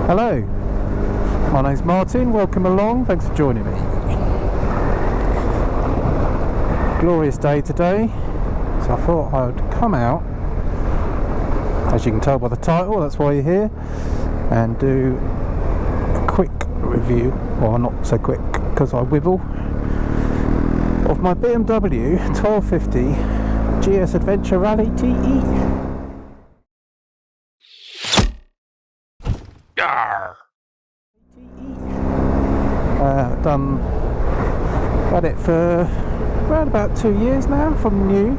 Hello, my name's Martin, welcome along, thanks for joining me. Glorious day today, so I thought I'd come out, as you can tell by the title, that's why you're here, and do a quick review, or not so quick because I wibble, of my BMW R1250 GS Adventure Rallye TE. Had it for around about 2 years now from new,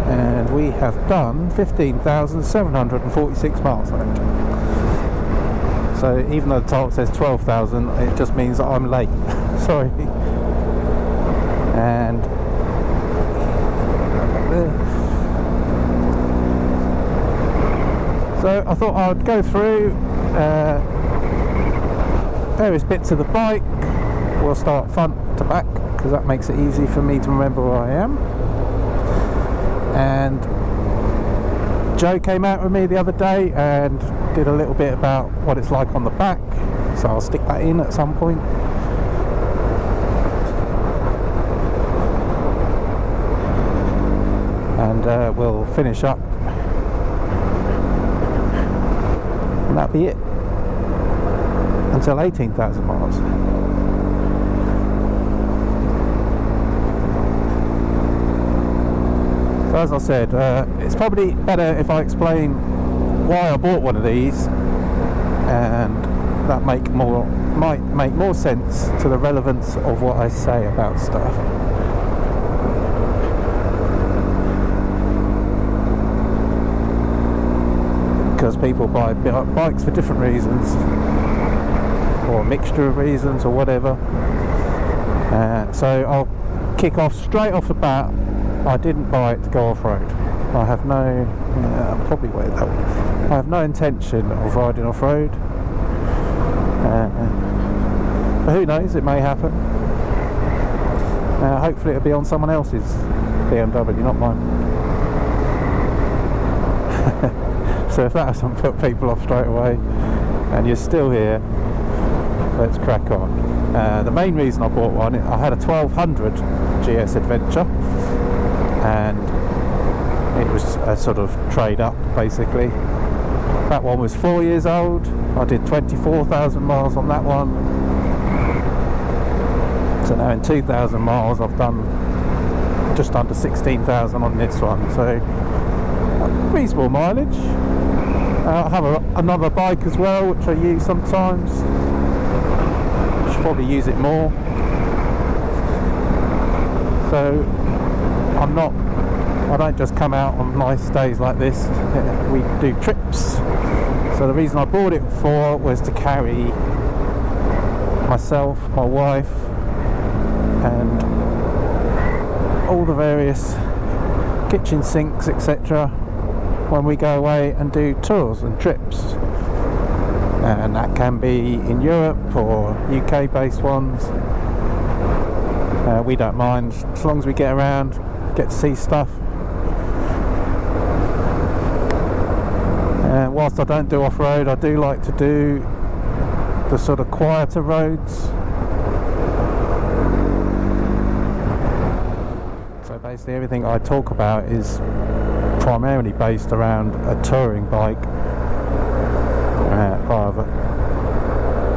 and we have done 15,746 miles on it. So even though the title says 12,000, it just means that I'm late. Sorry. And so I thought I'd go through various bits of the bike. We'll start front to back because that makes it easy for me to remember where I am. And Joe came out with me the other day and did a little bit about what it's like on the back, so I'll stick that in at some point. And we'll finish up, and that'll be it until 18,000 miles. So as I said, it's probably better if I explain why I bought one of these, and that might make more sense to the relevance of what I say about stuff. Because people buy bikes for different reasons, or a mixture of reasons, or whatever. So I'll kick off straight off the bat. I didn't buy it to go off-road. I have no, probably wait that way. I have no intention of riding off-road. But who knows, it may happen. Hopefully it'll be on someone else's BMW, not mine. So if that doesn't put people off straight away, and you're still here, let's crack on. The main reason I bought one, I had a 1200 GS Adventure, and it was a sort of trade up basically. That one was 4 years old. I did 24,000 miles on that one. So now in 2,000 miles I've done just under 16,000 on this one, so reasonable mileage. I have another bike as well which I use sometimes. Should probably use it more. So I don't just come out on nice days like this. We do trips. So the reason I bought it for was to carry myself, my wife, and all the various kitchen sinks, etc. when we go away and do tours and trips. And that can be in Europe or UK based ones. We don't mind as long as we get around, get to see stuff. Whilst I don't do off-road, I do like to do the sort of quieter roads. So basically everything I talk about is primarily based around a touring bike rather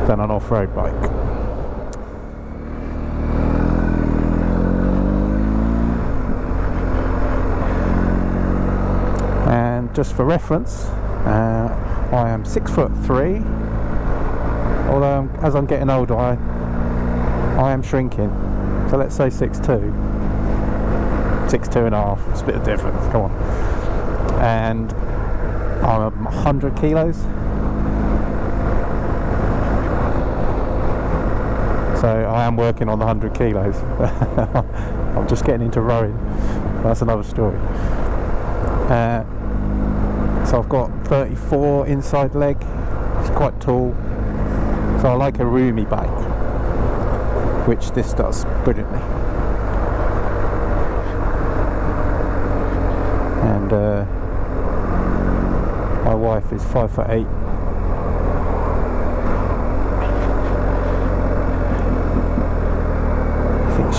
than an off-road bike. And just for reference, I am 6'3", although as I'm getting older I am shrinking, so let's say 6'2", 6'2.5", it's a bit of difference, come on. And I'm 100 kilos, so I am working on the 100 kilos. I'm just getting into rowing, that's another story. So I've got 34 inside leg, it's quite tall, so I like a roomy bike, which this does brilliantly. And my wife is 5'8",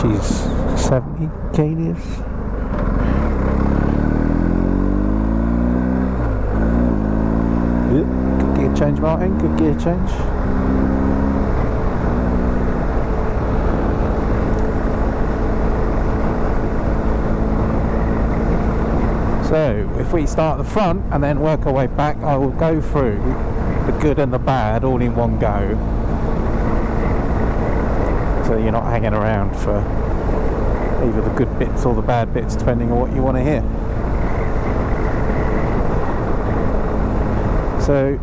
she's 70 kilos. Good gear change, Martin, good gear change. So if we start at the front and then work our way back, I will go through the good and the bad all in one go, so you're not hanging around for either the good bits or the bad bits, depending on what you want to hear. So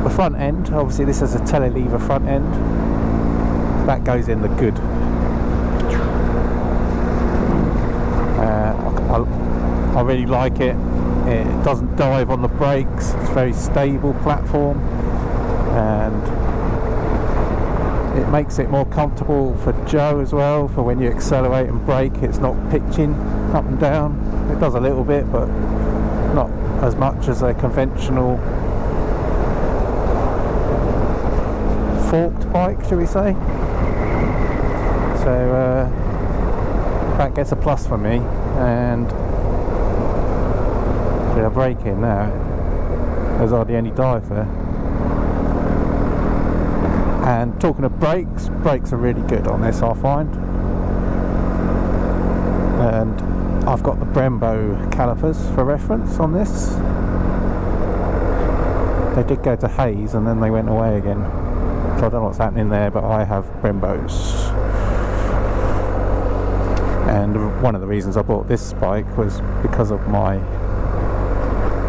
the front end, obviously this is a telelever front end, that goes in the good. I really like it. It doesn't dive on the brakes, it's a very stable platform, and it makes it more comfortable for Joe as well, for when you accelerate and brake it's not pitching up and down. It does a little bit, but not as much as a conventional forked bike, shall we say. So that gets a plus for me. And yeah, braking now, there's hardly any dive there. And talking of brakes are really good on this, I find. And I've got the Brembo calipers for reference on this. They did go to Hayes and then they went away again, so I don't know what's happening there, but I have Brembos. And one of the reasons I bought this bike was because of my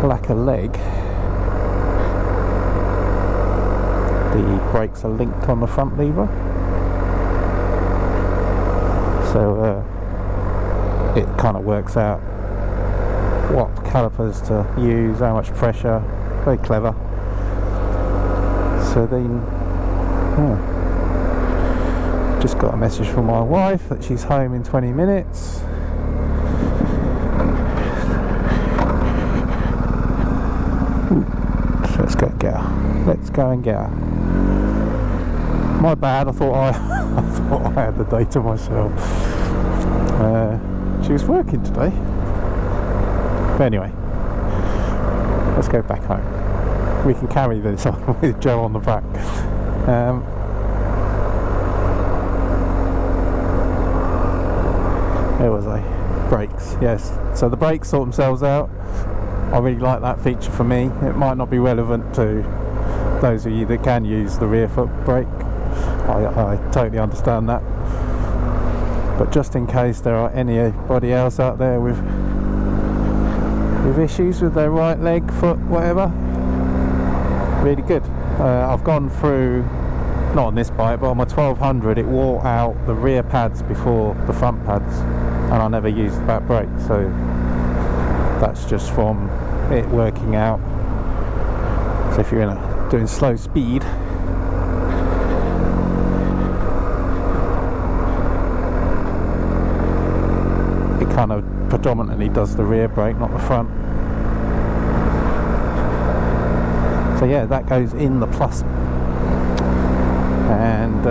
lack of leg. The brakes are linked on the front lever, so it kind of works out what calipers to use, how much pressure. Very clever. So then, just got a message from my wife that she's home in 20 minutes. So let's go get her. Let's go and get her. My bad, I thought I had the day to myself. She was working today. But anyway, let's go back home. We can carry this on with Joe on the back. Where was I? Brakes, yes. So the brakes sort themselves out. I really like that feature for me. It might not be relevant to those of you that can use the rear foot brake. I totally understand that. But just in case there are anybody else out there with issues with their right leg, foot, whatever, really good. I've gone through, not on this bike, but on my 1200 it wore out the rear pads before the front pads, and I never used the back brake, so that's just from it working out. So if you're doing slow speed, it kind of predominantly does the rear brake, not the front. So yeah, that goes in the plus. And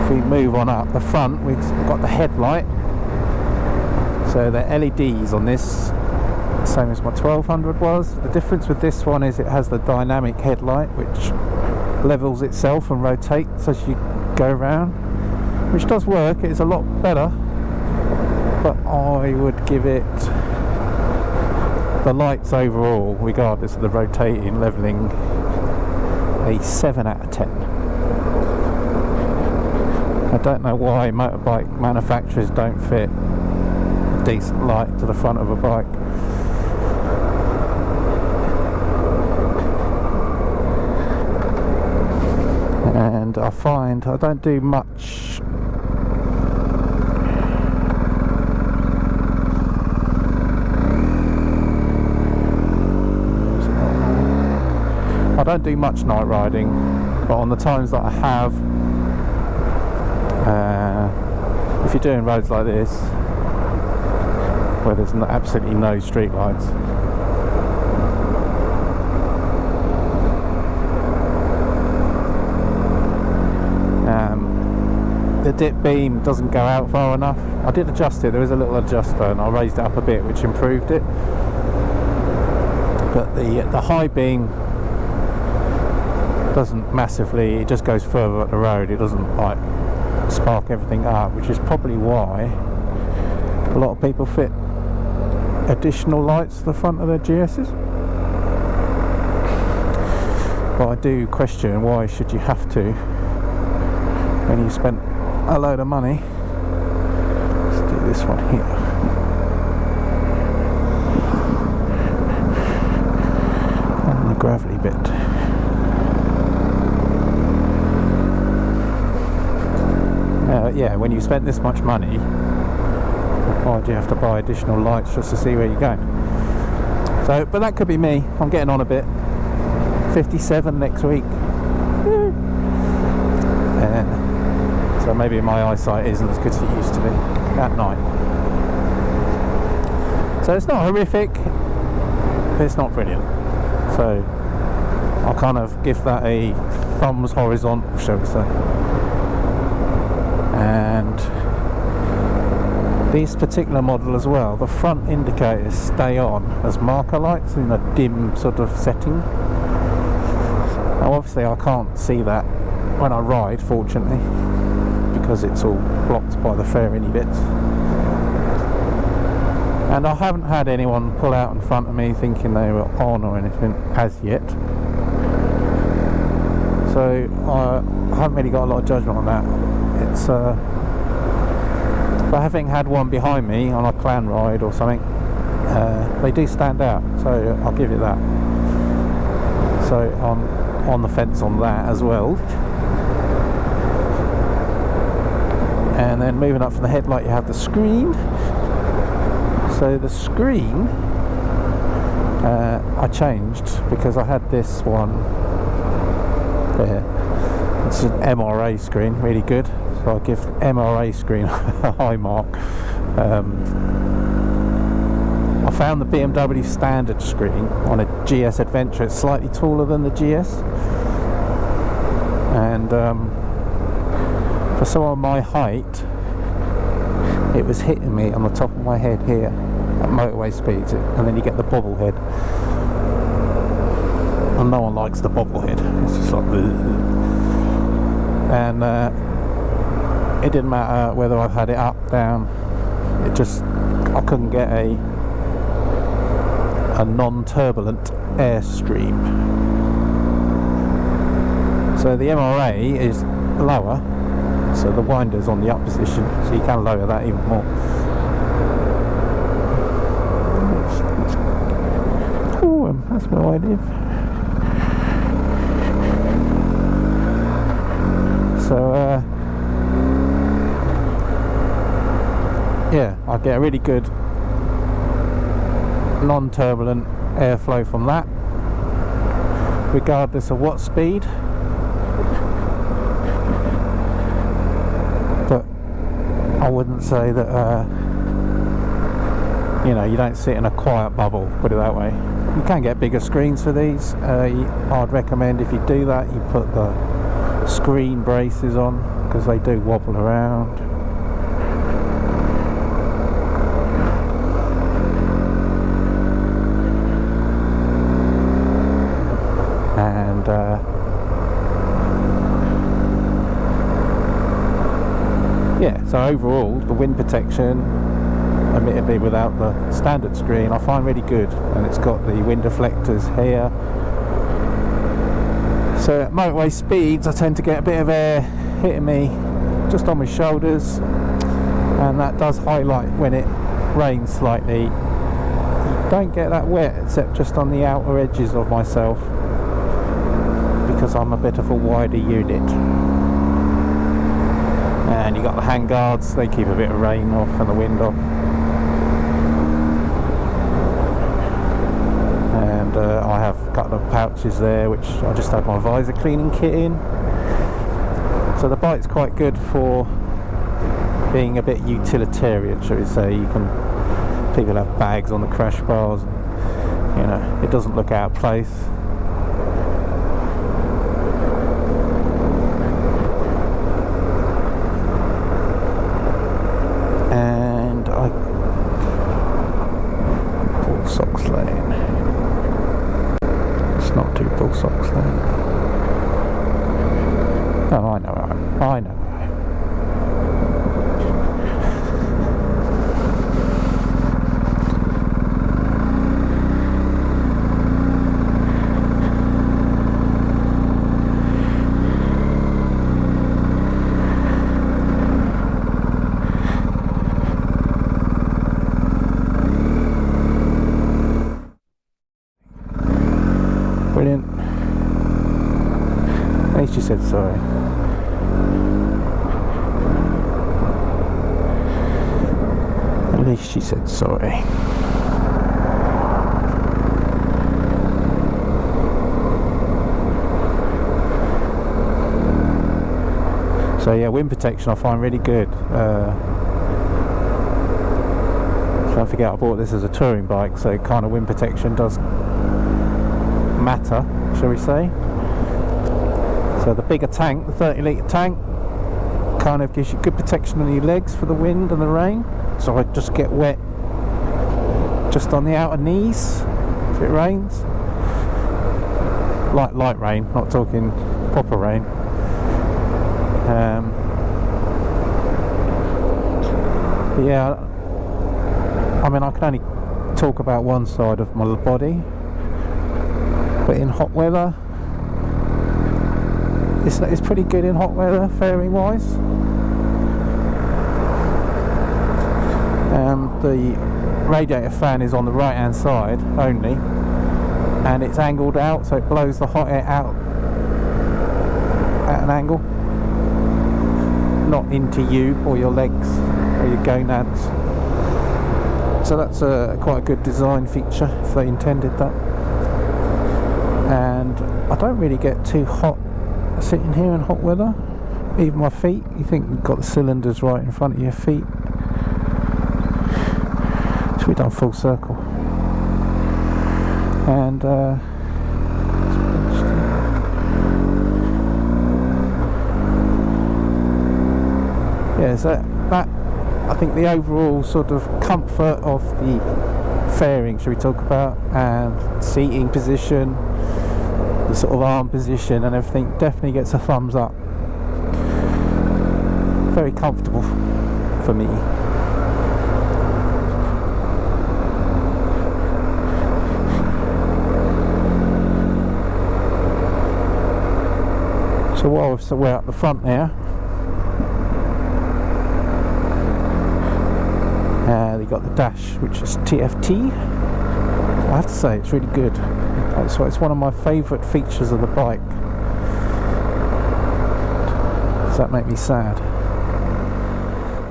if we move on up the front, we've got the headlight. So the LEDs on this, same as my 1200 was. The difference with this one is it has the dynamic headlight, which levels itself and rotates as you go around, which does work. It's a lot better, but I would give it, the lights overall, regardless of the rotating, leveling, a 7 out of 10. I don't know why motorbike manufacturers don't fit a decent light to the front of a bike. And I find I don't do much night riding, but on the times that I have, if you're doing roads like this where there's absolutely no street lights, dip beam doesn't go out far enough. I did adjust it, there is a little adjuster, and I raised it up a bit, which improved it. But the high beam doesn't massively, it just goes further up the road, it doesn't like spark everything up, which is probably why a lot of people fit additional lights to the front of their GS's. But I do question, why should you have to when you spent a load of money? Let's do this one here. On the gravelly bit. Yeah, when you spent this much money, why do you have to buy additional lights just to see where you're going? So, but that could be me. I'm getting on a bit. 57 next week. So maybe my eyesight isn't as good as it used to be at night. So it's not horrific, but it's not brilliant. So I'll kind of give that a thumbs horizontal, shall we say. And this particular model as well, the front indicators stay on as marker lights in a dim sort of setting. Now obviously I can't see that when I ride, fortunately, because it's all blocked by the fairing bits. And I haven't had anyone pull out in front of me thinking they were on or anything as yet. So I haven't really got a lot of judgment on that. It's but having had one behind me on a clan ride or something, they do stand out, so I'll give you that. So I'm on the fence on that as well. And then moving up from the headlight, you have the screen. So the screen I changed because I had this one there. It's an MRA screen, really good. So I'll give MRA screen a high mark. I found the BMW standard screen on a GS Adventure. It's slightly taller than the GS. And for someone of my height, it was hitting me on the top of my head here at motorway speeds, and then you get the bobble head. And no one likes the bobble head. It's just like and it didn't matter whether I had it up, down, it just, I couldn't get a non-turbulent airstream. So the MRA is lower, so the winder's on the up position, so you can lower that even more. Oh, that's where I live. So yeah, I get a really good non-turbulent airflow from that, regardless of what speed. But I wouldn't say that you know, you don't sit in a quiet bubble, put it that way. You can get bigger screens for these. I'd recommend, if you do that, you put the screen braces on, because they do wobble around. And yeah, so overall the wind protection, admittedly without the standard screen, I find really good, and it's got the wind deflectors here. So at motorway speeds I tend to get a bit of air hitting me just on my shoulders, and that does highlight when it rains slightly. You don't get that wet except just on the outer edges of myself, because I'm a bit of a wider unit. And you got the hand guards, they keep a bit of rain off and the wind off. And I have a couple of pouches there, which I just had my visor cleaning kit in. So the bike's quite good for being a bit utilitarian, shall we say. You can, people have bags on the crash bars, and, you know, it doesn't look out of place. said sorry. At least she said sorry. So yeah, wind protection I find really good. Don't forget I bought this as a touring bike, so kind of wind protection does matter, shall we say. So the bigger tank, the 30 litre tank, kind of gives you good protection on your legs for the wind and the rain. So I just get wet just on the outer knees if it rains. Light rain, not talking proper rain. But yeah, I mean I can only talk about one side of my body, but in hot weather it's pretty good in hot weather fairing wise. The radiator fan is on the right hand side only, and it's angled out so it blows the hot air out at an angle, not into you or your legs or your gonads. So that's quite a good design feature if they intended that. And I don't really get too hot sitting here in hot weather. Even my feet, you think you've got the cylinders right in front of your feet. So we've done full circle. And yeah, so that I think the overall sort of comfort of the fairing, should we talk about, and seating position, the sort of arm position and everything definitely gets a thumbs up. Very comfortable for me. So whilst we're at the front there, you got the dash, which is TFT. I have to say it's really good. It's one of my favourite features of the bike. Does that make me sad?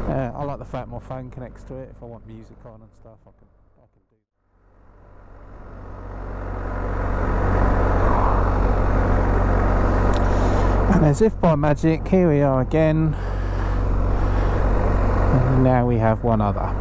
I like the fact my phone connects to it. If I want music on and stuff, I can do. And as if by magic, here we are again. And now we have one other.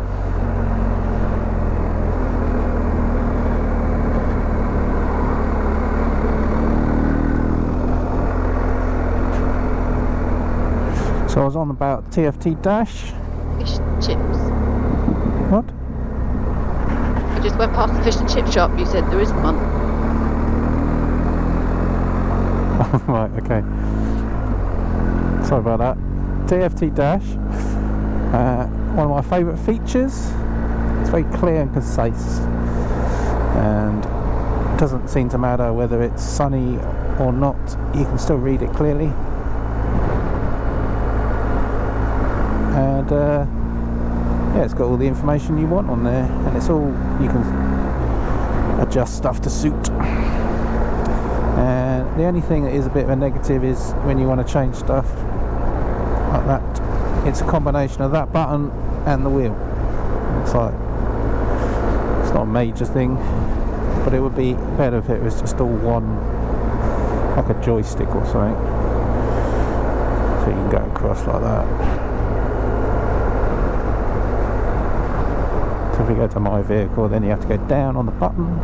So I was on about TFT dash. Fish and chips. What? I just went past the fish and chip shop. You said there isn't one. Right, okay. Sorry about that. TFT dash. One of my favourite features. It's very clear and concise, and it doesn't seem to matter whether it's sunny or not. You can still read it clearly. And yeah, it's got all the information you want on there, and it's all, you can adjust stuff to suit. And the only thing that is a bit of a negative is when you want to change stuff like that, it's a combination of that button and the wheel. It's like, it's not a major thing, but it would be better if it was just all one, like a joystick or something, so you can go across like that. So if we go to my vehicle, then you have to go down on the button.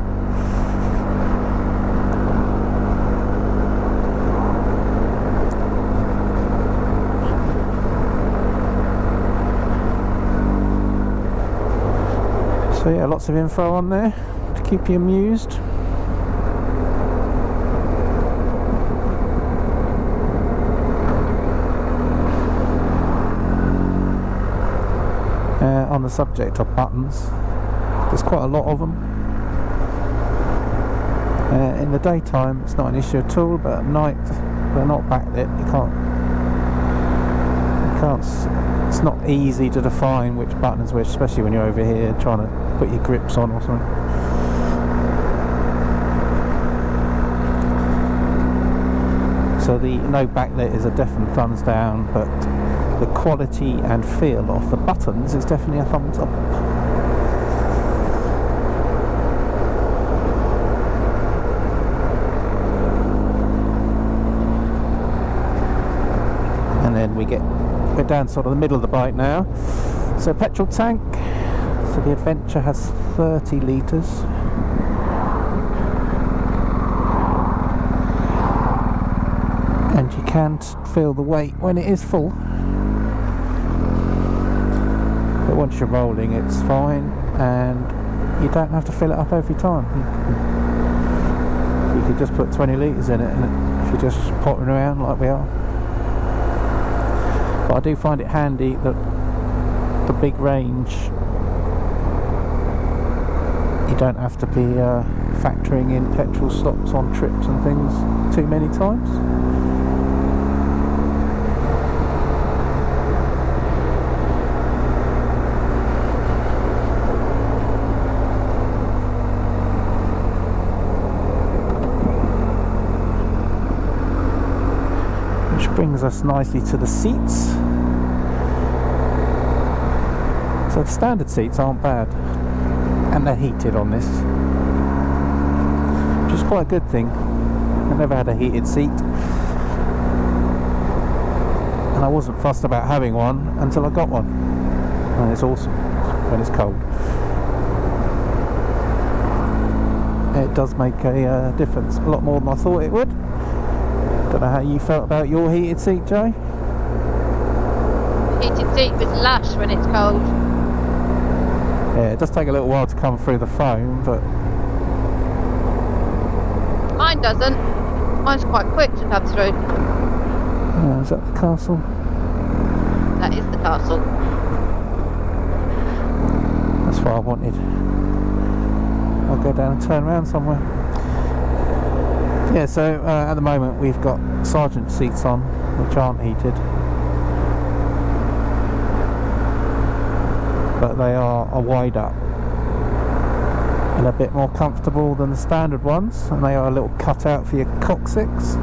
So yeah, lots of info on there to keep you amused. On the subject of buttons, there's quite a lot of them. In the daytime it's not an issue at all, but at night they're not backlit. You can't, it's not easy to define which buttons which, especially when you're over here trying to put your grips on or something. So So the no backlit is a definite thumbs down, but the quality and feel of the buttons is definitely a thumbs up. And then we're down sort of the middle of the bike now. So petrol tank, so the Adventure has 30 litres. And you can feel the weight when it is full. But once you're rolling it's fine, and you don't have to fill it up every time. You could just put 20 litres in it, and if you're just pottering around like we are. But I do find it handy that the big range, you don't have to be factoring in petrol stops on trips and things too many times. Brings us nicely to the seats. So the standard seats aren't bad, and they're heated on this, which is quite a good thing. I never had a heated seat, and I wasn't fussed about having one until I got one, and it's awesome when it's cold. It does make a difference, a lot more than I thought it would. Don't know how you felt about your heated seat, Jay? Heated seat was lush when it's cold. Yeah, it does take a little while to come through the foam, but... Mine doesn't. Mine's quite quick to come through. Is that the castle? That is the castle. That's what I wanted. I'll go down and turn around somewhere. Yeah, so at the moment we've got sergeant seats on, which aren't heated, but they are a wide up and a bit more comfortable than the standard ones, and they are a little cut out for your coccyx.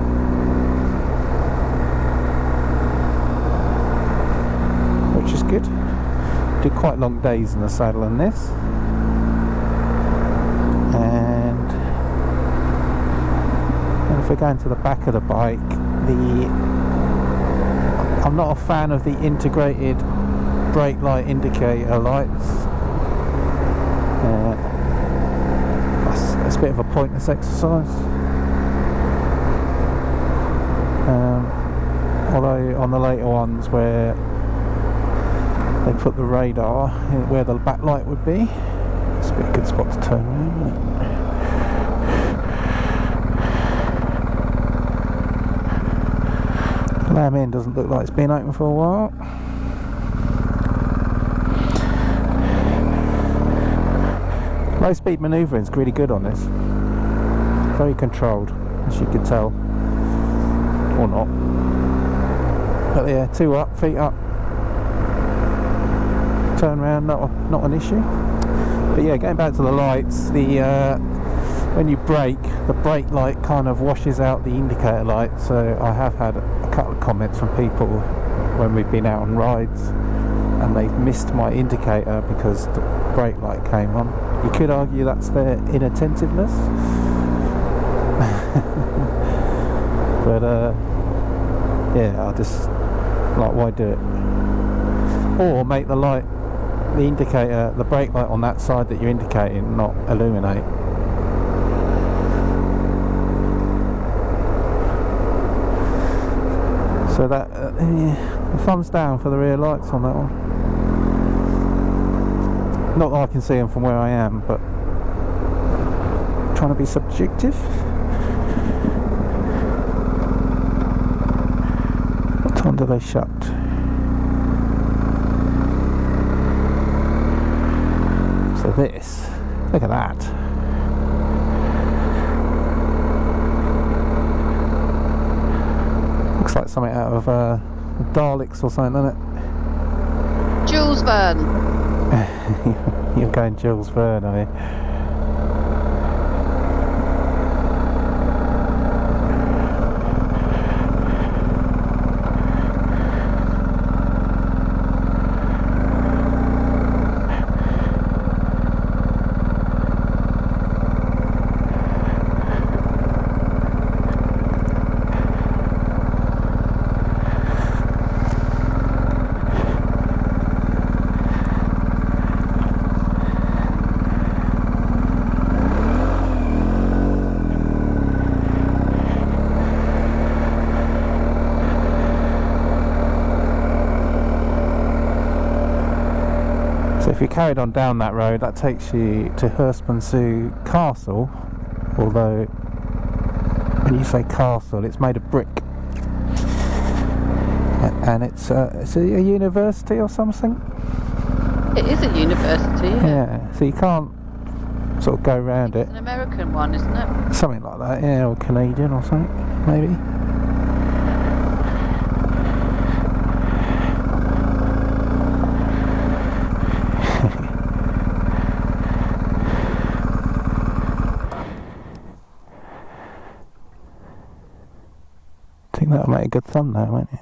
Which is good. Do quite long days in the saddle in this. And if we're going to the back of the bike, I'm not a fan of the integrated brake light indicator lights. It's a bit of a pointless exercise. Although on the later ones where they put the radar where the backlight would be, it's a bit of a good spot to turn around, isn't it? Lamb Inn doesn't look like it's been open for a while. Low speed manoeuvring is really good on this. Very controlled, as you can tell. Or not. But yeah, 2 up, feet up. Turn around, not an issue. But yeah, going back to the lights, when you brake, the brake light kind of washes out the indicator light. So I have had a couple of comments from people when we've been out on rides and they've missed my indicator because the brake light came on. You could argue that's their inattentiveness. But yeah, I just like, why do it? Or make the light, the indicator, the brake light on that side that you're indicating not illuminate. So that yeah, thumbs down for the rear lights on that one. Not that I can see them from where I am, but trying to be subjective. What time do they shut? So this, look at that. Looks like something out of Daleks or something, doesn't it? Jules Verne. You're going Jules Verne, are you? if you carried on down that road, that takes you to Herstmonceux Castle, although when you say castle, it's made of brick, and it's a university or something. It is a university, Yeah, so you can't sort of go around it. It's an American one, isn't it? Something like that, yeah, or Canadian or something, maybe. I think that'll make a good thumbnail, won't it?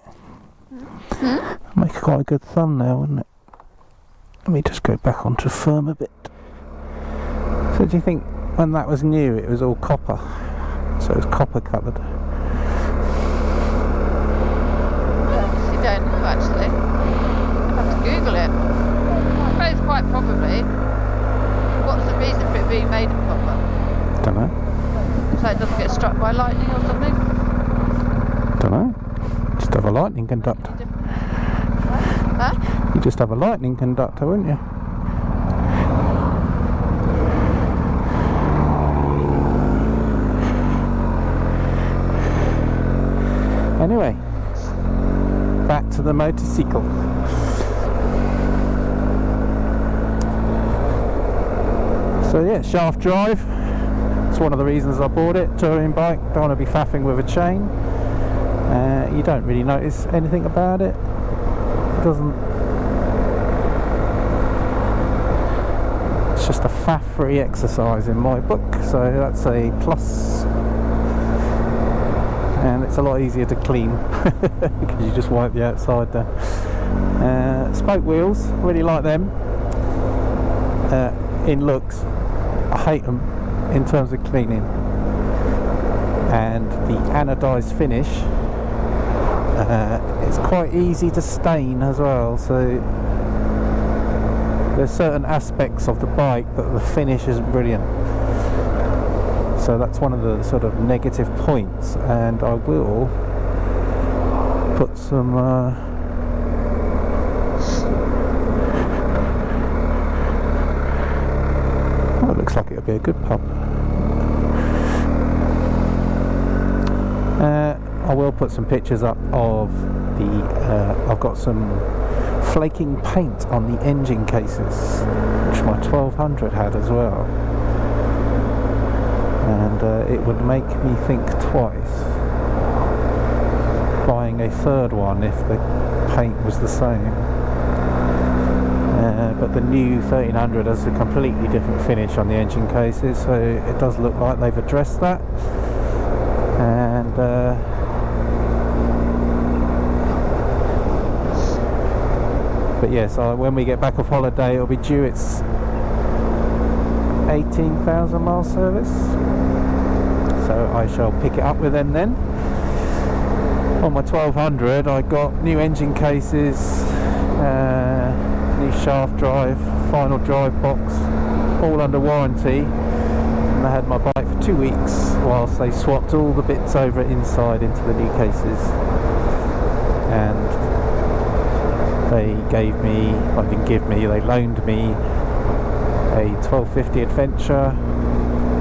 Make quite a good thumbnail, wouldn't it? Let me just go back onto firm a bit. So do you think when that was new it was all copper? So it was copper coloured? You don't know actually. I'll have to Google it. I suppose quite probably. What's the reason for it being made of copper? Don't know. So it doesn't get struck by lightning or something? Don't know. Just have a lightning conductor. Huh? You just have a lightning conductor, wouldn't you? Anyway, back to the motorcycle. So yeah, shaft drive. It's one of the reasons I bought it. Touring bike. Don't want to be faffing with a chain. You don't really notice anything about it. It doesn't. It's just a faff-free exercise in my book. So that's a plus. And it's a lot easier to clean because you just wipe the outside down. Spoke wheels, really like them. In looks, I hate them in terms of cleaning. And the anodised finish, it's quite easy to stain as well. So there's certain aspects of the bike that the finish isn't brilliant. So that's one of the sort of negative points, and I will put some oh, it looks like it'll be a good pub. I will put some pictures up of the I've got some flaking paint on the engine cases, which my 1200 had as well. And it would make me think twice buying a third one if the paint was the same. But the new 1300 has a completely different finish on the engine cases, so it does look like they've addressed that. And but yes, when we get back off holiday, it'll be due its 18,000 mile service, so I shall pick it up with them then. On my 1200 I got new engine cases, new shaft drive, final drive box, all under warranty, and I had my bike for 2 weeks whilst they swapped all the bits over inside into the new cases. And they gave me, well, they didn't give me, they loaned me a 1250 Adventure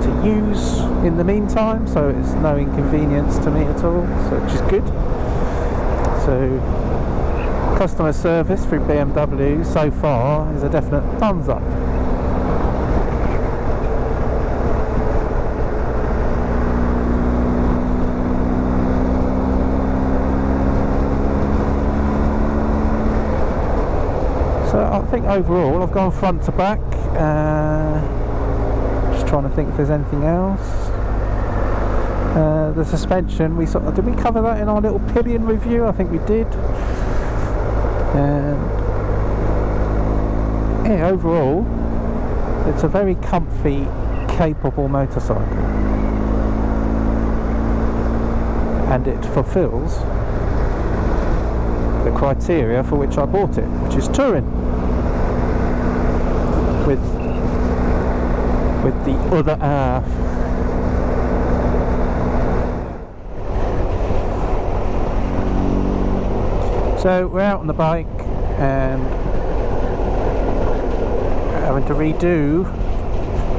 to use in the meantime, so it's no inconvenience to me at all, so which is good. So customer service through BMW so far is a definite thumbs up. So I think overall I've gone front to back. Just trying to think if there's anything else. The suspension, did we cover that in our little pillion review? I think we did. And yeah, overall it's a very comfy, capable motorcycle, and it fulfills the criteria for which I bought it, which is touring with the other half. So we're out on the bike, and having to redo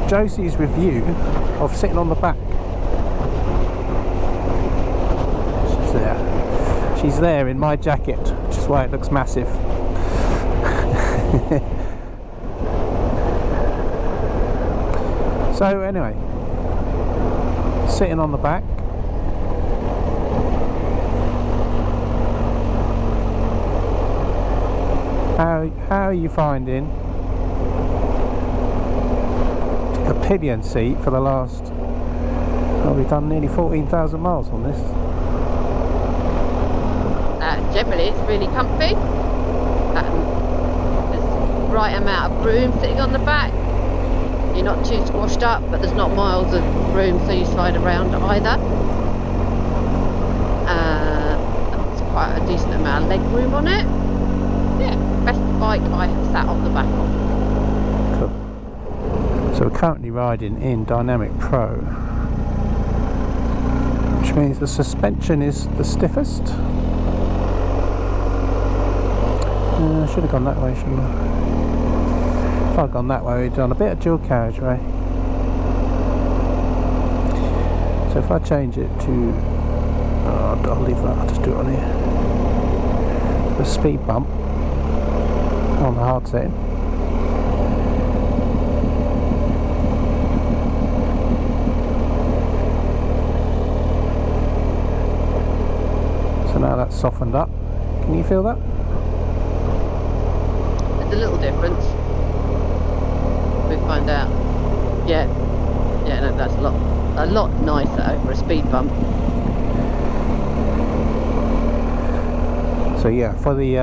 Josie's review of sitting on the back. She's there in my jacket, which is why it looks massive. So anyway, sitting on the back. How are you finding the pillion seat for the last, well, we've done nearly 14,000 miles on this. Generally it's really comfy. There's the right amount of room sitting on the back. You're not too squashed up, but there's not miles of room so you slide around either. There's quite a decent amount of leg room on it. Yeah, best bike I have sat on the back of. Cool. So we're currently riding in Dynamic Pro, which means the suspension is the stiffest. I should have gone that way, shouldn't I? If I'd gone that way, we'd done a bit of dual carriageway. So if I change it to, I'll leave that, I'll just do it on here. The speed bump on the hard setting. So now that's softened up. Can you feel that? There's a little difference. We'll find out. Yeah, no, that's a lot nicer over a speed bump. So yeah, for the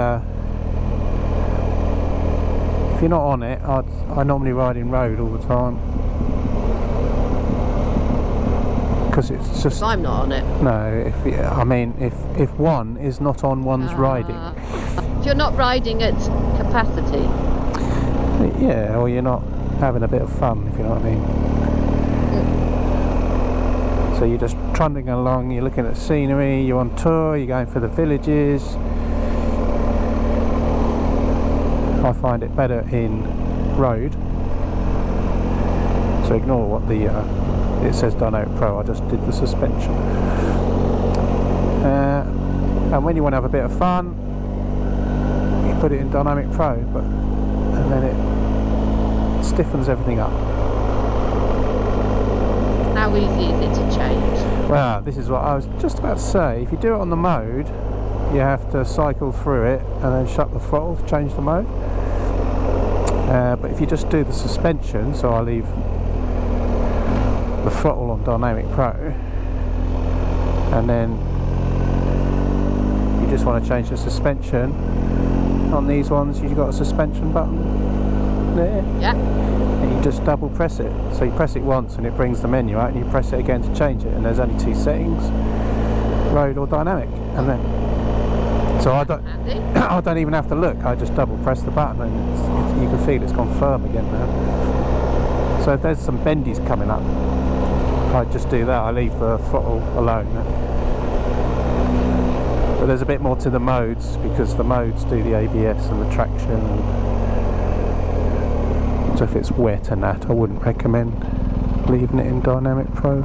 if you're not on it, I normally ride in road all the time because it's just. If I'm not on it. No, if one is not on one's riding. If you're not riding at capacity. Yeah, or you're not having a bit of fun, if you know what I mean. So you're just trundling along, you're looking at scenery, you're on tour, you're going for the villages. I find it better in road. So ignore what it says Dynamic Pro, I just did the suspension. And when you want to have a bit of fun, you put it in Dynamic Pro, and then it stiffens everything up. How easy is it to change? Well, this is what I was just about to say. If you do it on the mode, you have to cycle through it and then shut the throttle to change the mode. But if you just do the suspension, so I leave the throttle on Dynamic Pro, and then you just want to change the suspension, on these ones you've got a suspension button there. Yeah. And you just double press it. So you press it once and it brings the menu out, and you press it again to change it, and there's only two settings, road or dynamic. And then so I don't even have to look, I just double press the button and you can feel it's gone firm again now. So if there's some bendies coming up, I just do that, I leave the throttle alone. But there's a bit more to the modes, because the modes do the ABS and the traction. So if it's wet and that, I wouldn't recommend leaving it in Dynamic Pro.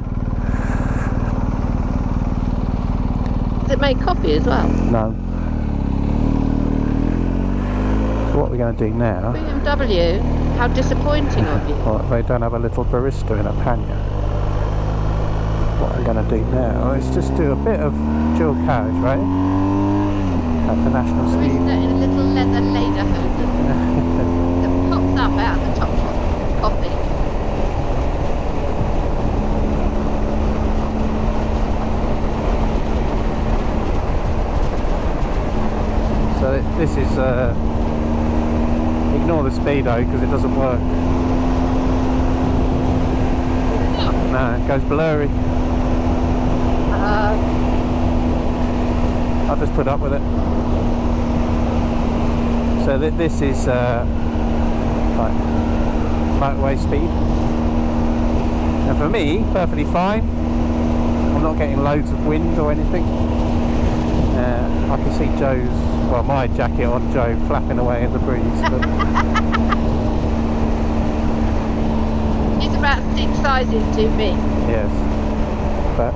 Does it make coffee as well? No. So what we're going to do now... BMW, how disappointing of you. Well, they don't have a little barista in a pannier. What I'm going to do now is just do a bit of dual carriageway at the national speed. Barista in a little leather lederhosen that pops up out of the top of coffee. So this is ignore the speedo because it doesn't work. No, it goes blurry. I'll just put up with it. So this is like motorway speed, and for me, perfectly fine. I'm not getting loads of wind or anything. I can see my jacket on Joe flapping away in the breeze. But about 6 sizes too big. Yes. But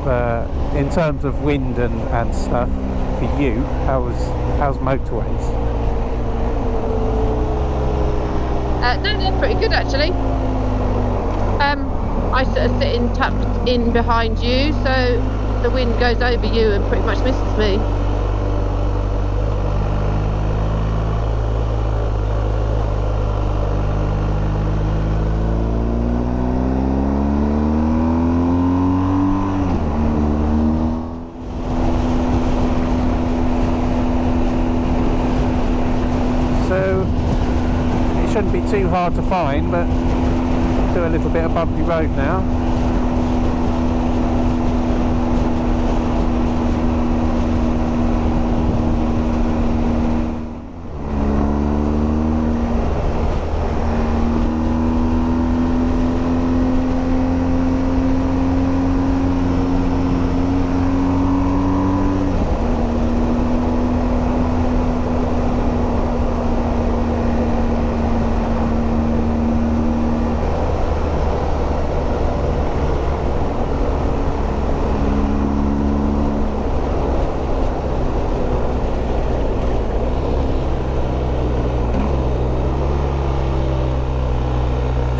in terms of wind and stuff, for you, how's motorways? No, they're pretty good actually. I sort of sit in tucked in behind you, so the wind goes over you and pretty much misses me. So it shouldn't be too hard to find, but do a little bit of bumpy road now.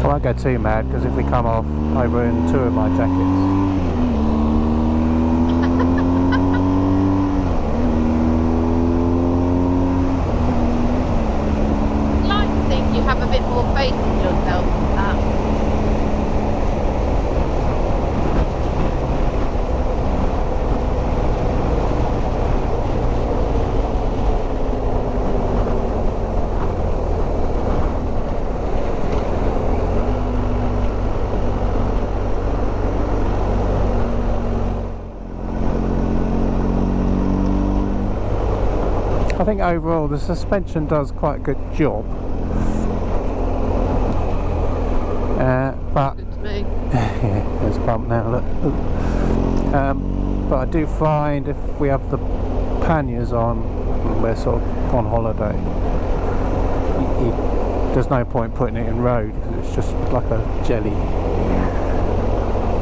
I won't go too mad, because if we come off, I ruin 2 of my jackets. I like to think you have a bit more faith in yourself than that. I think overall the suspension does quite a good job, but Good to me. yeah, there's a bump now, look. But I do find if we have the panniers on when we're sort of on holiday, there's no point putting it in road because it's just like a jelly.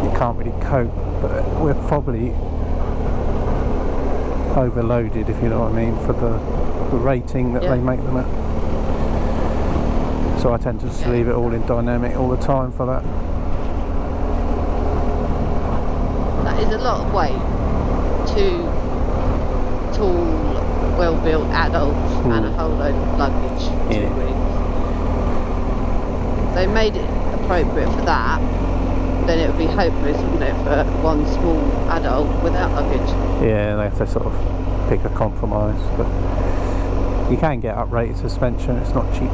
You can't really cope, but we're probably overloaded, if you know what I mean, for the rating that they make them at. So I tend to just leave it all in dynamic all the time for that. That is a lot of weight. 2 tall, well-built adults and a whole load of luggage. Yeah. They made it appropriate for that. Then it would be hopeless, wouldn't it, for one small adult without luggage? Yeah, they have to sort of pick a compromise, but you can get uprated suspension, it's not cheap.